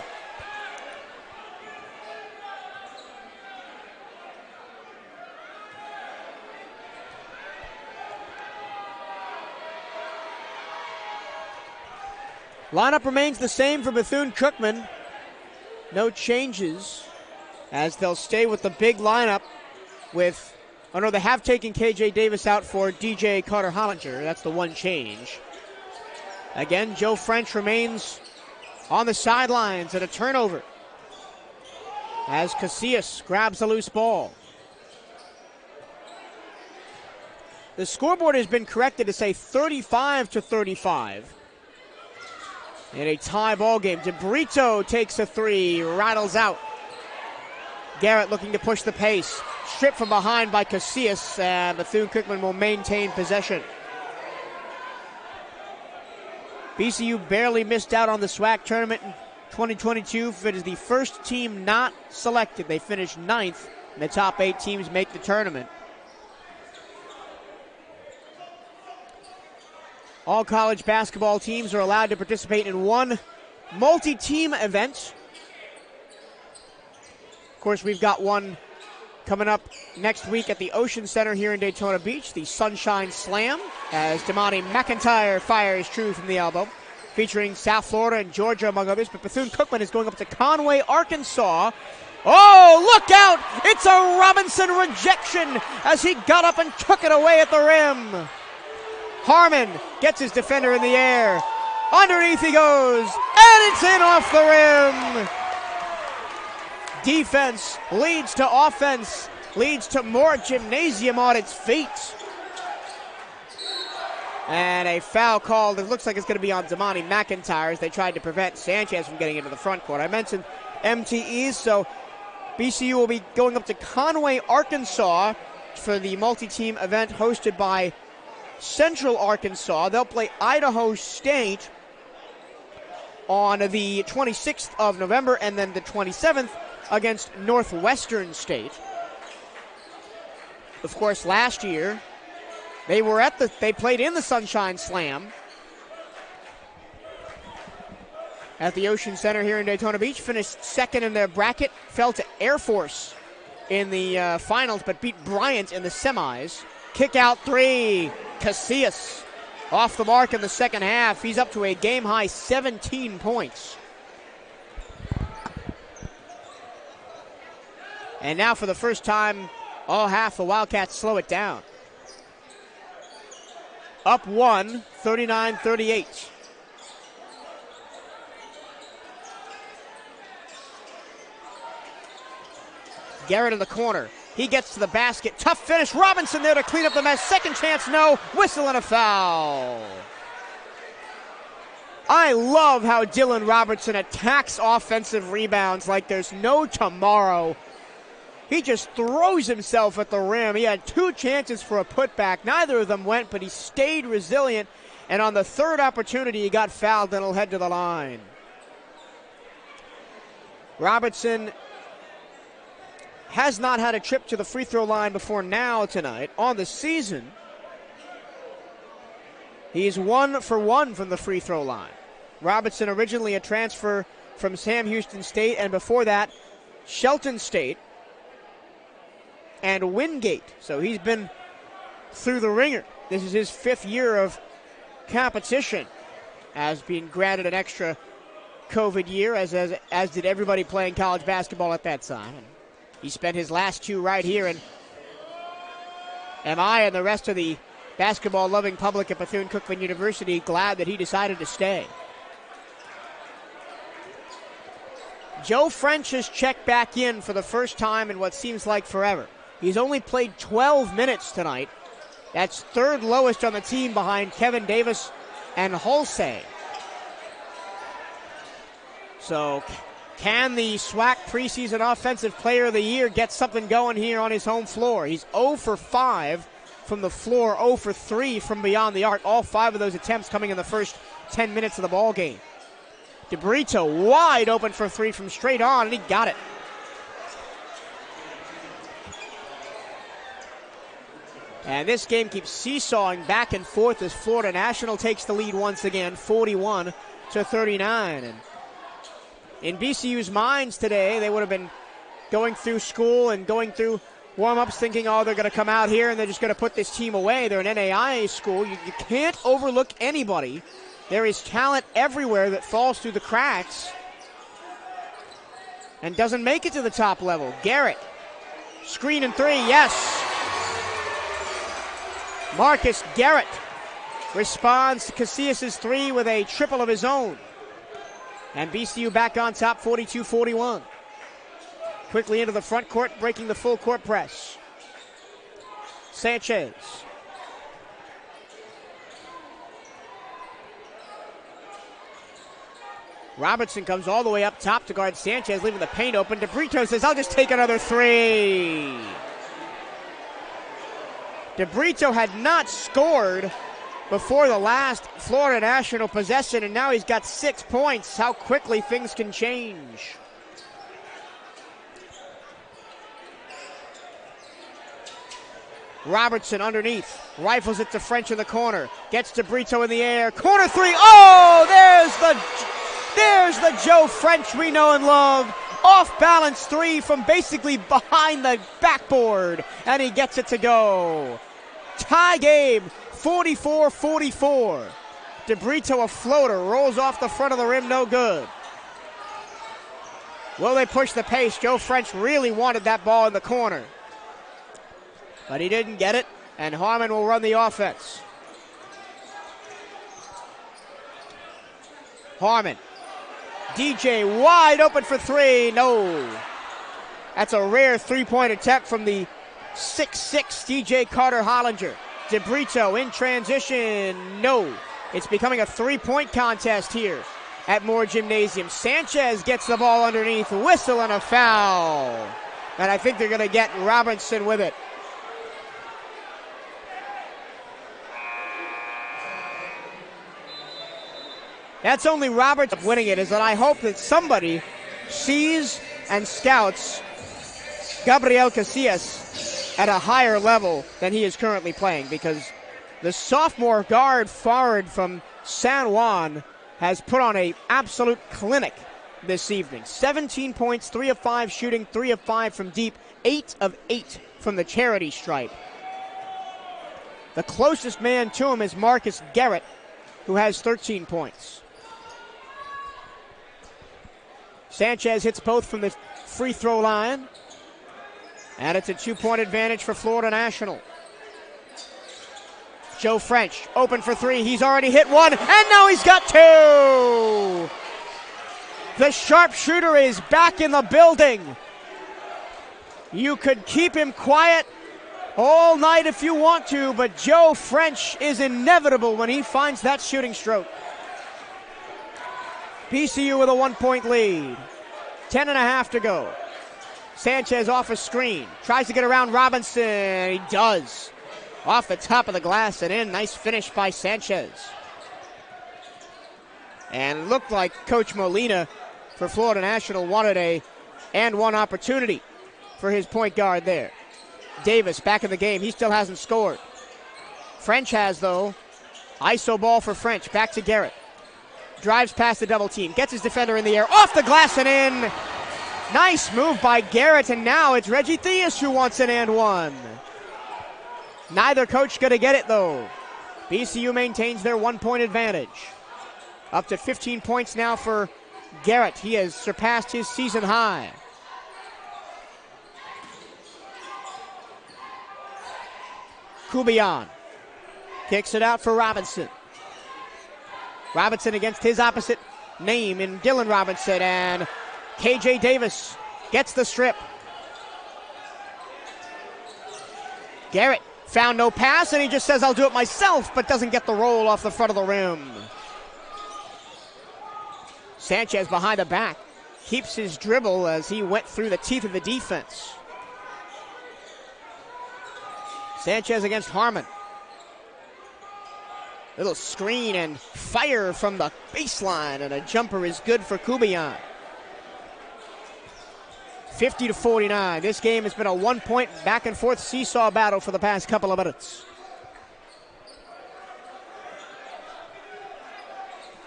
Lineup remains the same for Bethune-Cookman. No changes, as they'll stay with the big lineup with, they have taken KJ Davis out for DJ Carter-Hollinger. That's the one change. Again, Joe French remains on the sidelines at a turnover as Casillas grabs a loose ball. The scoreboard has been corrected to say 35-35. In a tie ball game, DeBrizzo takes a three, rattles out. Garrett looking to push the pace. Stripped from behind by Casillas, and Bethune-Cookman will maintain possession. BCU barely missed out on the SWAC tournament in 2022. It is the first team not selected. They finished 9th, and the top 8 teams make the tournament. All college basketball teams are allowed to participate in one multi-team event. Of course, we've got one coming up next week at the Ocean Center here in Daytona Beach, the Sunshine Slam, as Damani McIntyre fires true from the elbow, featuring South Florida and Georgia, among others. But Bethune-Cookman is going up to Conway, Arkansas. Oh, look out! It's a Robinson rejection as he got up and took it away at the rim. Harmon gets his defender in the air. Underneath he goes, and it's in off the rim. Defense leads to offense, leads to more gymnasium on its feet. And a foul called. It looks like it's going to be on Damani McIntyre as they tried to prevent Sanchez from getting into the front court. I mentioned MTEs, so BCU will be going up to Conway, Arkansas for the multi-team event hosted by Central Arkansas. They'll play Idaho State on the 26th of November and then the 27th against Northwestern State. Of course, last year they played in the Sunshine Slam at the Ocean Center here in Daytona Beach, finished second in their bracket, fell to Air Force in the finals, but beat Bryant in the semis. Kick out three, Casillas off the mark in the second half. He's up to a game-high 17 points. And now for the first time all half, the Wildcats slow it down. Up one, 39-38. Garrett in the corner. He gets to the basket. Tough finish. Robinson there to clean up the mess. Second chance, no. Whistle and a foul. I love how Dylan Robertson attacks offensive rebounds like there's no tomorrow. He just throws himself at the rim. He had two chances for a putback. Neither of them went, but he stayed resilient. And on the third opportunity, he got fouled and he'll head to the line. Robertson has not had a trip to the free throw line before now tonight. On the season, he's 1 for 1 from the free throw line. Robertson, originally a transfer from Sam Houston State, and before that, Shelton State and Wingate. So he's been through the ringer. This is his 5th year of competition, as being granted an extra COVID year, as did everybody playing college basketball at that time. And he spent his last 2 right here, and am I and the rest of the basketball-loving public at Bethune-Cookman University glad that he decided to stay. Joe French has checked back in for the first time in what seems like forever. He's only played 12 minutes tonight. That's 3rd lowest on the team behind Kevin Davis and Hulsey. So can the SWAC preseason offensive player of the year get something going here on his home floor? He's 0 for 5 from the floor, 0 for 3 from beyond the arc. All 5 of those attempts coming in the first 10 minutes of the ball game. DeBrito wide open for 3 from straight on, and he got it. And this game keeps seesawing back and forth as FloridaNational takes the lead once again, 41-39. And in BCU's minds today, they would have been going through school and going through warm-ups thinking, oh, they're going to come out here and they're just going to put this team away. They're an NAIA school. You can't overlook anybody. There is talent everywhere that falls through the cracks and doesn't make it to the top level. Garrett, screen and 3, yes. Marcus Garrett responds to Casillas' 3 with a triple of his own. And BCU back on top, 42-41. Quickly into the front court, breaking the full court press. Sanchez. Robertson comes all the way up top to guard Sanchez, leaving the paint open. DeBrito says, I'll just take another 3. DeBrito had not scored before the last FloridaNational possession, and now he's got 6 points. How quickly things can change. Robertson underneath. Rifles it to French in the corner. Gets to Brito in the air. Corner three. Oh, there's the Joe French we know and love. Off balance three from basically behind the backboard. And he gets it to go. Tie game, 44-44. DeBrito, a floater, rolls off the front of the rim, no good. Will they push the pace? Joe French really wanted that ball in the corner. But he didn't get it, and Harmon will run the offense. Harmon. DJ wide open for three. No. That's a rare three-point attempt from the 6'6" DJ Carter-Hollinger. DeBrito in transition. No. It's becoming a three-point contest here at Moore Gymnasium. Sanchez gets the ball underneath. Whistle and a foul. And I think they're going to get Robinson with it. That's only Roberts winning it, is that I hope that somebody sees and scouts Gabriel Casillas at a higher level than he is currently playing, because the sophomore guard forward from San Juan has put on an absolute clinic this evening. 17 points, 3 of 5 shooting, 3 of 5 from deep, 8 of 8 from the charity stripe. The closest man to him is Marcus Garrett, who has 13 points. Sanchez hits both from the free throw line. And it's a 2-point advantage for Florida National. Joe French open for three. He's already hit one, and now he's got two. The sharpshooter is back in the building. You could keep him quiet all night if you want to, but Joe French is inevitable when he finds that shooting stroke. BCU with a 1-point lead. 10.5 to go. Sanchez off a screen. Tries to get around Robinson. He does. Off the top of the glass and in. Nice finish by Sanchez. And it looked like Coach Molina for Florida National wanted a and one opportunity for his point guard there. Davis back in the game. He still hasn't scored. French has, though. ISO ball for French. Back to Garrett. Drives past the double team. Gets his defender in the air. Off the glass and in. Nice move by Garrett. And now it's Reggie Theus who wants an and one. Neither coach going to get it, though. BCU maintains their 1-point advantage. Up to 15 points now for Garrett. He has surpassed his season high. Kubian kicks it out for Robinson. Robinson against his opposite name in Dylan Robinson, and KJ Davis gets the strip. Garrett found no pass, and he just says, I'll do it myself, but doesn't get the roll off the front of the rim. Sanchez behind the back keeps his dribble as he went through the teeth of the defense. Sanchez against Harmon. Little screen and fire from the baseline, and a jumper is good for Kubian. 50-49. This game has been a 1-point back-and-forth seesaw battle for the past couple of minutes.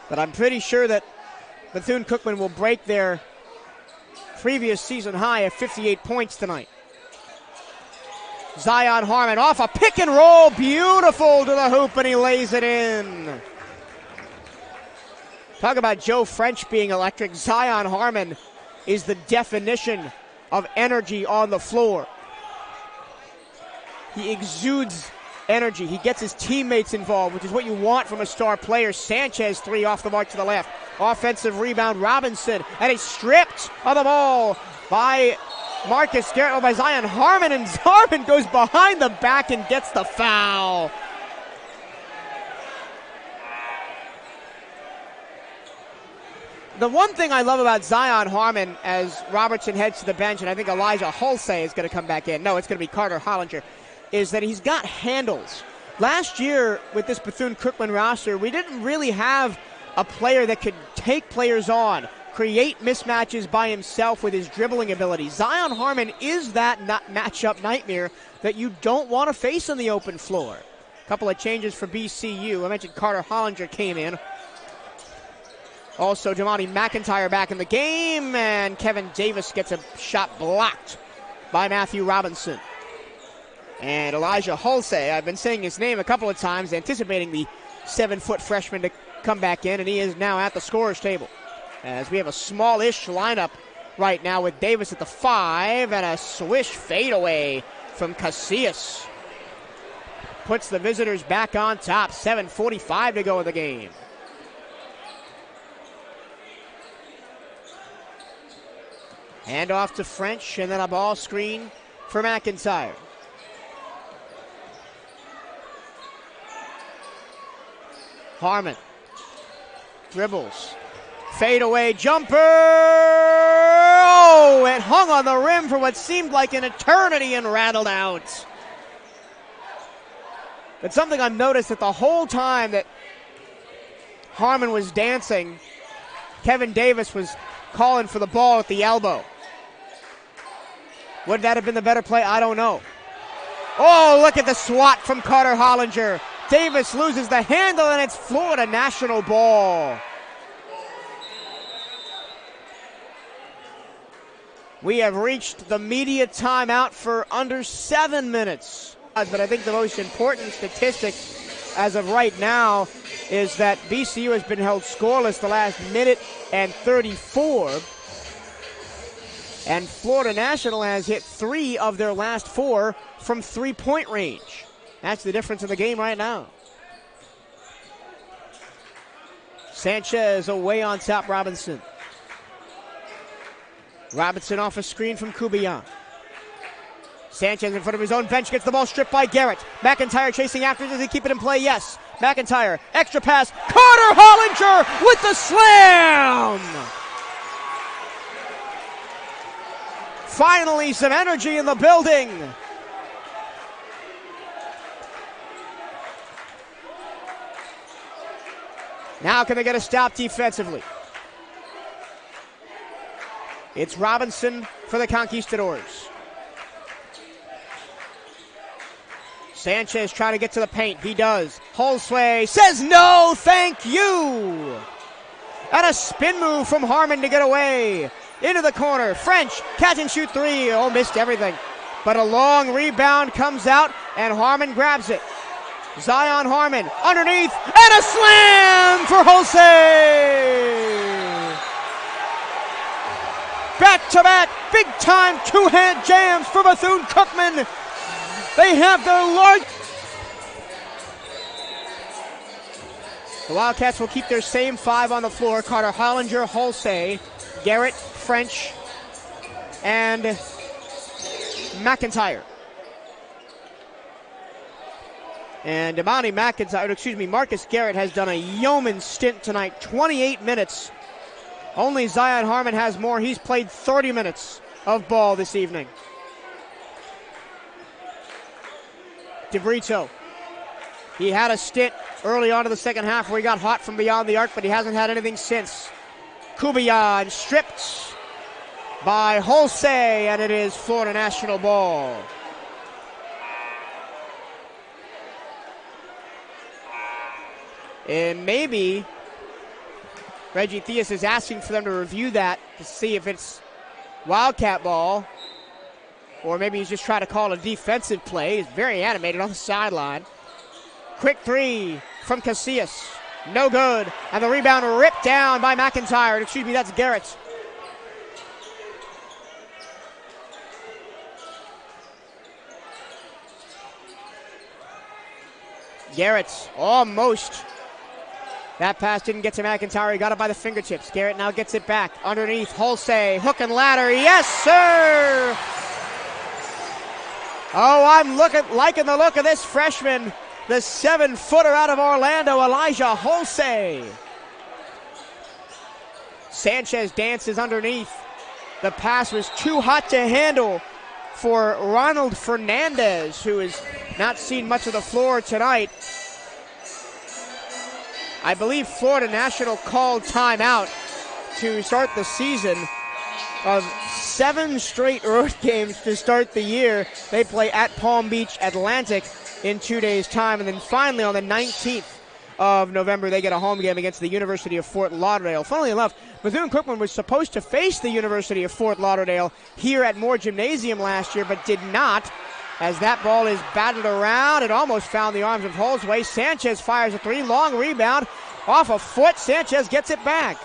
But I'm pretty sure that Bethune-Cookman will break their previous season high of 58 points tonight. Zion Harmon off a pick and roll. Beautiful to the hoop, and he lays it in. Talk about Joe French being electric. Zion Harmon is the definition of energy on the floor. He exudes energy. He gets his teammates involved, which is what you want from a star player. Sanchez, three off the mark to the left. Offensive rebound, Robinson, and he's stripped of the ball by Marcus Garrett, by Zion Harmon, and Harmon goes behind the back and gets the foul. The one thing I love about Zion Harmon as Robertson heads to the bench, and I think Elijah Hulsey is going to come back in. No, it's going to be Carter Hollinger, is that he's got handles. Last year with this Bethune-Cookman roster, we didn't really have a player that could take players on, create mismatches by himself with his dribbling ability. Zion Harmon is that matchup nightmare that you don't want to face on the open floor. A couple of changes for BCU. I mentioned Carter Hollinger came in. Also, Damani McIntyre back in the game, and Kevin Davis gets a shot blocked by Matthew Robinson. And Elijah Hulsey, I've been saying his name a couple of times, anticipating the 7-foot freshman to come back in, and he is now at the scorer's table. As we have a smallish lineup right now with Davis at the 5, and a swish fadeaway from Casillas. Puts the visitors back on top. 7:45 to go in the game. Hand off to French, and then a ball screen for McIntyre. Harmon dribbles. Fadeaway jumper. Oh, it hung on the rim for what seemed like an eternity and rattled out. But something I've noticed that the whole time that Harmon was dancing, Kevin Davis was calling for the ball at the elbow. Would that have been the better play? I don't know. Oh, look at the swat from Carter Hollinger. Davis loses the handle, and it's Florida National ball. We have reached the media timeout for under 7 minutes. But I think the most important statistic as of right now is that BCU has been held scoreless the last minute and 34. And Florida National has hit 3 of their last 4 from three-point range. That's the difference in the game right now. Sanchez away on top, Robinson. Robinson off a screen from Kubian. Sanchez in front of his own bench, gets the ball stripped by Garrett. McIntyre chasing after. Does he keep it in play? Yes. McIntyre, extra pass. Carter Hollinger with the slam! Finally, some energy in the building. Now can they get a stop defensively? It's Robinson for the Conquistadors. Sanchez trying to get to the paint. He does. Hulsey says no, thank you. And a spin move from Harmon to get away. Into the corner. French, catch and shoot 3. Oh, missed everything. But a long rebound comes out, and Harmon grabs it. Zion Harmon underneath, and a slam for Hulsey. Back-to-back, big-time two-hand jams for BethuneCookman. They have their large. The Wildcats will keep their same 5 on the floor. Carter Hollinger, Hulsey, Garrett, French, and McIntyre. And Marcus Garrett has done a yeoman stint tonight. 28 minutes. Only Zion Harmon has more. He's played 30 minutes of ball this evening. DeBrito. He had a stint early on in the second half where he got hot from beyond the arc, but he hasn't had anything since. Kubian stripped by Hulsey, and it is Florida National ball. And maybe Reggie Theus is asking for them to review that to see if it's Wildcat ball, or maybe he's just trying to call a defensive play. He's very animated on the sideline. Quick 3 from Casillas. No good. And the rebound ripped down by McIntyre. Excuse me, that's Garrett. Garrett almost. That pass didn't get to McIntyre. He got it by the fingertips. Garrett now gets it back. Underneath, Hulsey. Hook and ladder. Yes, sir! Oh, I'm liking the look of this freshman. The 7-footer out of Orlando, Elijah Hulsey. Sanchez dances underneath. The pass was too hot to handle for Ronald Fernandez, who has not seen much of the floor tonight. I believe Florida National called timeout to start the season of 7 straight road games to start the year. They play at Palm Beach Atlantic in 2 days' time. And then finally on the 19th of November, they get a home game against the University of Fort Lauderdale. Funnily enough, Bethune-Cookman was supposed to face the University of Fort Lauderdale here at Moore Gymnasium last year, but did not. As that ball is batted around, it almost found the arms of Holsway. Sanchez fires a 3, long rebound off a foot. Sanchez gets it back.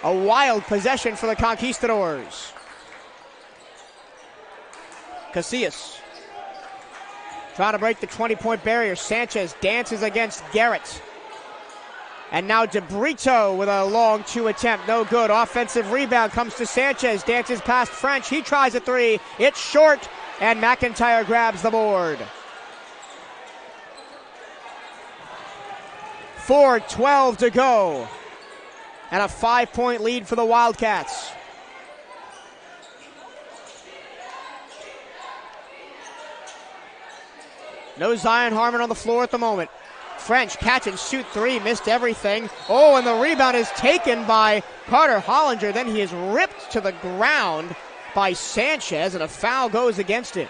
A wild possession for the Conquistadors. Casillas trying to break the 20-point barrier. Sanchez dances against Garrett. And now DeBrito with a long 2 attempt. No good. Offensive rebound comes to Sanchez. Dances past French. He tries a 3. It's short. And McIntyre grabs the board. 4:12 to go. And a 5-point lead for the Wildcats. No Zion Harmon on the floor at the moment. French catch and shoot 3, missed everything. Oh, and the rebound is taken by Carter Hollinger. Then he is ripped to the ground by Sanchez, and a foul goes against him.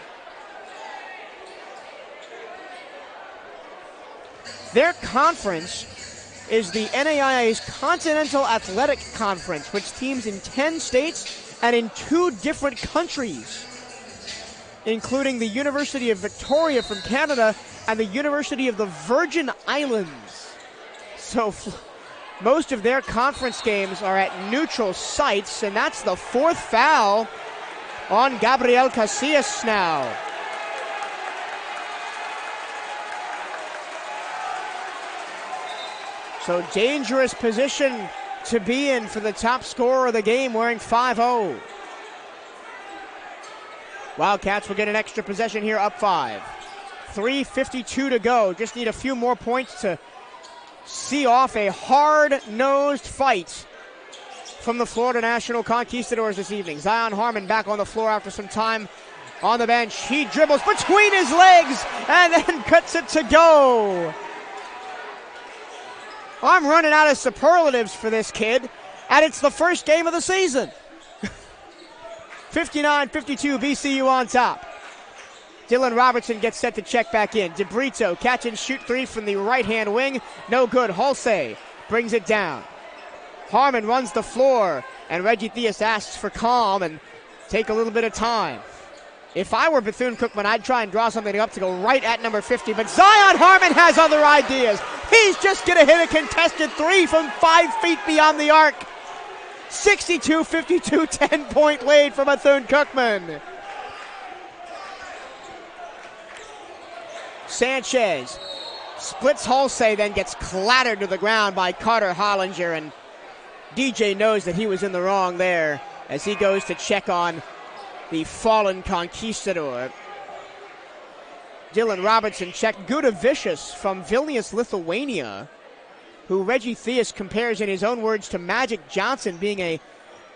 Their conference is the NAIA's Continental Athletic Conference, which teams in 10 states and in 2 different countries, including the University of Victoria from Canada and the University of the Virgin Islands. So most of their conference games are at neutral sites, and that's the 4th foul on Gabriel Casillas now. So dangerous position to be in for the top scorer of the game, wearing 5-0. Wildcats will get an extra possession here, up 5. 3:52 to go. Just need a few more points to see off a hard-nosed fight from the Florida National Conquistadors this evening. Zion Harmon back on the floor after some time on the bench. He dribbles between his legs and then cuts it to go. I'm running out of superlatives for this kid, and it's the first game of the season. 59-52, BCU on top. Dylan Robertson gets set to check back in. DeBrito catch and shoot 3 from the right-hand wing. No good. Halsey brings it down. Harmon runs the floor, and Reggie Theus asks for calm and take a little bit of time. If I were Bethune-Cookman, I'd try and draw something up to go right at number 50, but Zion Harmon has other ideas. He's just going to hit a contested 3 from 5 feet beyond the arc. 62-52, 10-point lead for Bethune-Cookman. Sanchez splits Halsey, then gets clattered to the ground by Carter Hollinger, and DJ knows that he was in the wrong there as he goes to check on the fallen conquistador. Dylan Robertson checked Gudavicius from Vilnius, Lithuania, who Reggie Theus compares in his own words to Magic Johnson, being a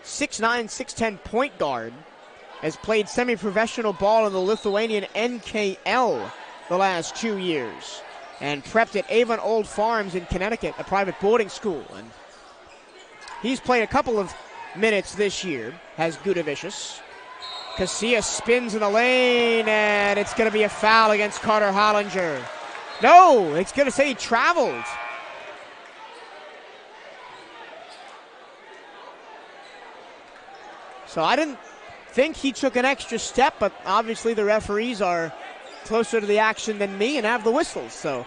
6'9", 6'10" point guard, has played semi-professional ball in the Lithuanian NKL the last 2 years, and prepped at Avon Old Farms in Connecticut, a private boarding school. And he's played a couple of minutes this year, has Gudavicius. Casillas spins in the lane, and it's going to be a foul against Carter Hollinger. No, it's going to say he traveled. So I didn't think he took an extra step, but obviously the referees are closer to the action than me and have the whistles. So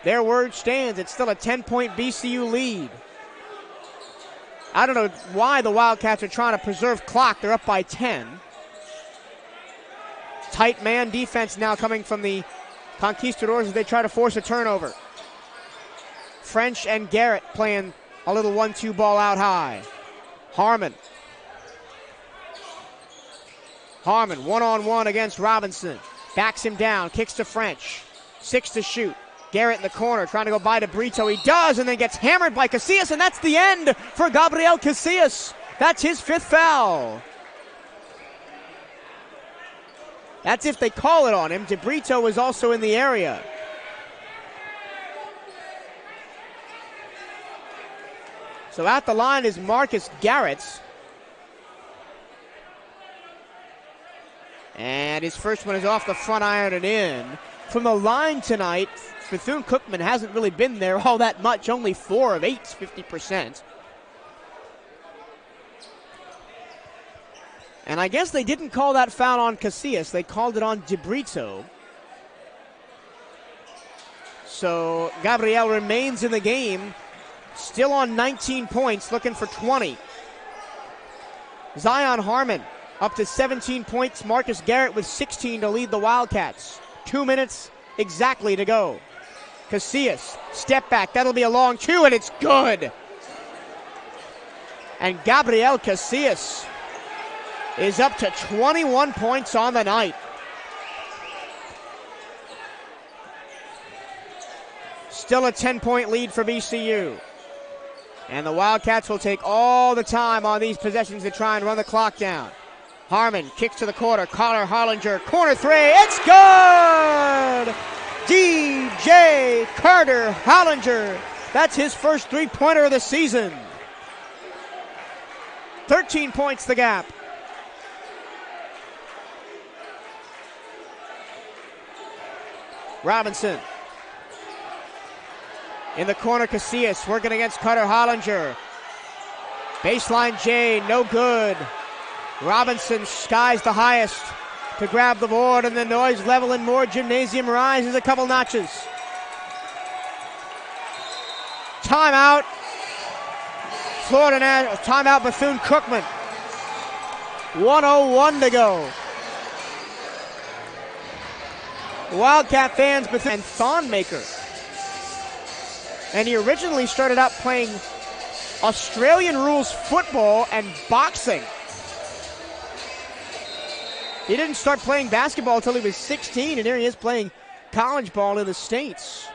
their word stands. It's still a 10-point BCU lead. I don't know why the Wildcats are trying to preserve clock. They're up by 10. Tight man defense now coming from the Conquistadors as they try to force a turnover. French and Garrett playing a little 1-2 ball out high. Harmon one-on-one against Robinson. Backs him down, kicks to French. 6 to shoot. Garrett in the corner trying to go by DeBrito. He does, and then gets hammered by Casillas, and that's the end for Gabriel Casillas. That's his 5th foul. That's if they call it on him. DeBrito was also in the area. So at the line is Marcus Garrett. And his first one is off the front iron and in. From the line tonight, BethuneCookman hasn't really been there all that much, only 4 of 8, 50%. And I guess they didn't call that foul on Casillas. They called it on DeBrito. So Gabriel remains in the game, still on 19 points, looking for 20. Zion Harmon up to 17 points. Marcus Garrett with 16 to lead the Wildcats. 2 minutes exactly to go. Casillas, step back. That'll be a long 2, and it's good. And Gabriel Casillas is up to 21 points on the night. Still a 10-point lead for VCU. And the Wildcats will take all the time on these possessions to try and run the clock down. Harmon kicks to the corner. Connor Hollinger, corner 3. It's good! DJ Carter Hollinger. That's his first three-pointer of the season. 13 points the gap. Robinson. In the corner, Casillas working against Carter Hollinger. Baseline J, no good. Robinson skies the highest to grab the board, and the noise level in Moore Gymnasium rises a couple notches. Timeout. Timeout BethuneCookman. 1:01 to go. Wildcat fans, Bethune and Thonmaker. And he originally started out playing Australian rules football and boxing. He didn't start playing basketball until he was 16, and here he is playing college ball in the States.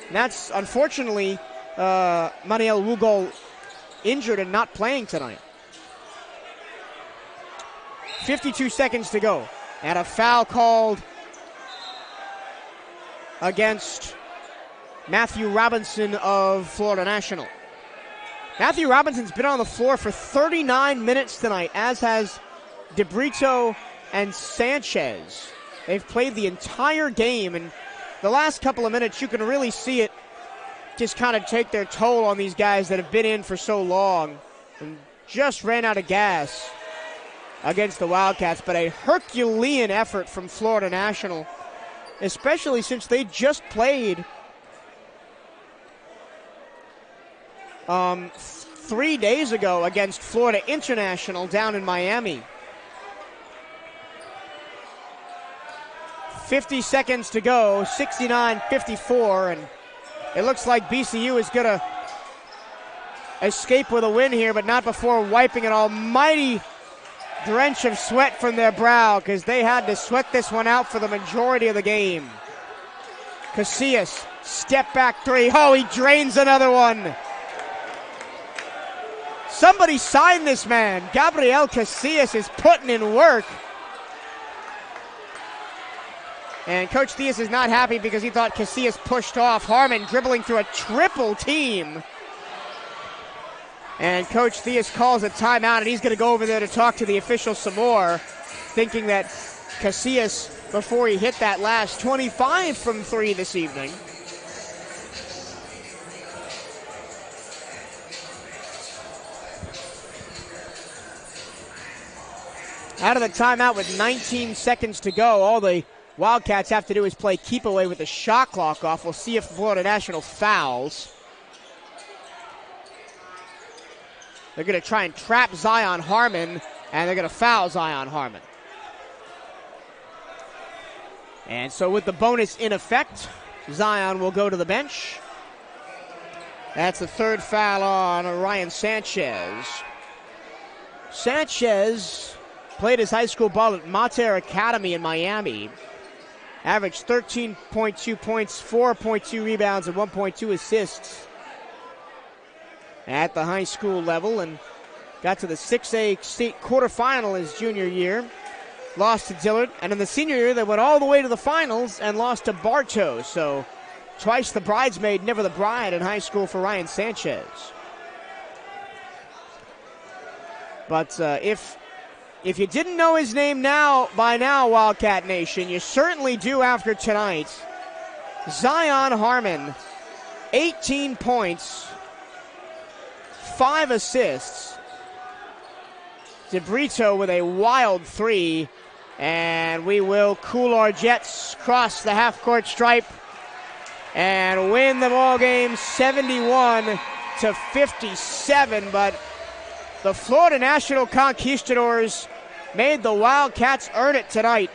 And that's, unfortunately, Maniel Wugol injured and not playing tonight. 52 seconds to go. And a foul called against Matthew Robinson of Florida National. Matthew Robinson's been on the floor for 39 minutes tonight, as has DeBrito and Sanchez. They've played the entire game, and the last couple of minutes you can really see it just kind of take their toll on these guys that have been in for so long and just ran out of gas against the Wildcats. But a Herculean effort from Florida National, especially since they just played 3 days ago against Florida International down in Miami. 50 seconds to go, 69-54, and it looks like BCU is going to escape with a win here, but not before wiping an almighty drench of sweat from their brow, because they had to sweat this one out for the majority of the game. Casillas, step back 3. Oh, he drains another one. Somebody sign this man. Gabriel Casillas is putting in work. And Coach Theus is not happy because he thought Casillas pushed off. Harmon dribbling through a triple team. And Coach Theus calls a timeout, and he's going to go over there to talk to the officials some more, thinking that Casillas, before he hit that last 25 from 3 this evening, out of the timeout with 19 seconds to go. All the Wildcats have to do is play keep away with the shot clock off. We'll see if Florida National fouls. They're going to try and trap Zion Harmon, and they're going to foul Zion Harmon. And so with the bonus in effect, Zion will go to the bench. That's the third foul on Ryan Sanchez. Sanchez played his high school ball at Mater Academy in Miami. Averaged 13.2 points, 4.2 rebounds, and 1.2 assists at the high school level, and got to the 6A state quarterfinal his junior year. Lost to Dillard, and in the senior year they went all the way to the finals and lost to Bartow. So twice the bridesmaid, never the bride in high school for Ryan Sanchez. But if you didn't know his name by now, Wildcat Nation, you certainly do after tonight. Zion Harmon, 18 points, 5 assists. DeBrito with a wild 3. And we will cool our jets, cross the half-court stripe, and win the ball game 71-57. But the Florida National Conquistadors made the Wildcats earn it tonight.